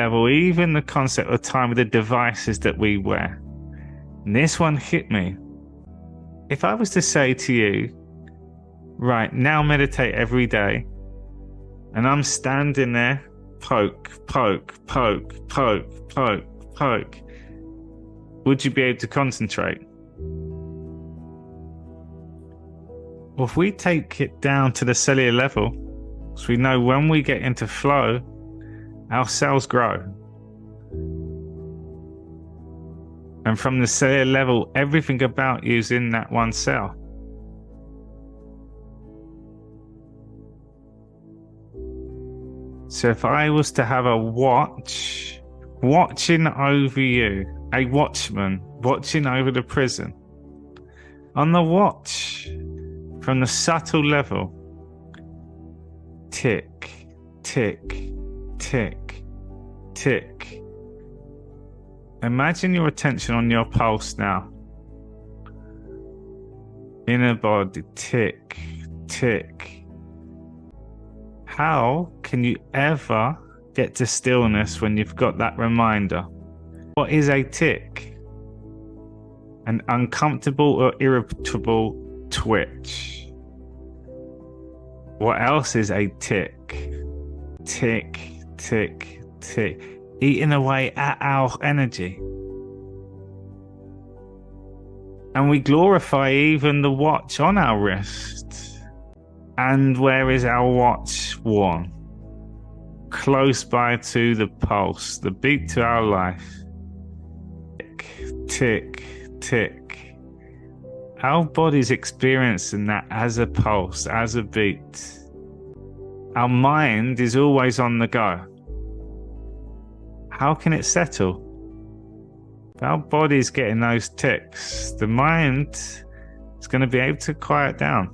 level, even the concept of time with the devices that we wear. And this one hit me. If I was to say to you, right, now meditate every day, and I'm standing there, poke, poke, poke, poke, poke, poke, would you be able to concentrate? Well, if we take it down to the cellular level, so we know when we get into flow, our cells grow. And from the cellular level, everything about you is in that one cell. So if I was to have a watch watching over you, a watchman watching over the prison, on the watch, from the subtle level, tick, tick, tick, tick. Imagine your attention on your pulse now. Inner body, tick, tick. How can you ever get to stillness when you've got that reminder? What is a tick? An uncomfortable or irritable twitch. What else is a tick? Tick, tick, tick. Eating away at our energy. And we glorify even the watch on our wrist. And where is our watch worn? Close by to the pulse, the beat to our life. Tick, tick, tick. Our body's experiencing that as a pulse, as a beat. Our mind is always on the go. How can it settle? If our body's getting those ticks, the mind is going to be able to quiet down.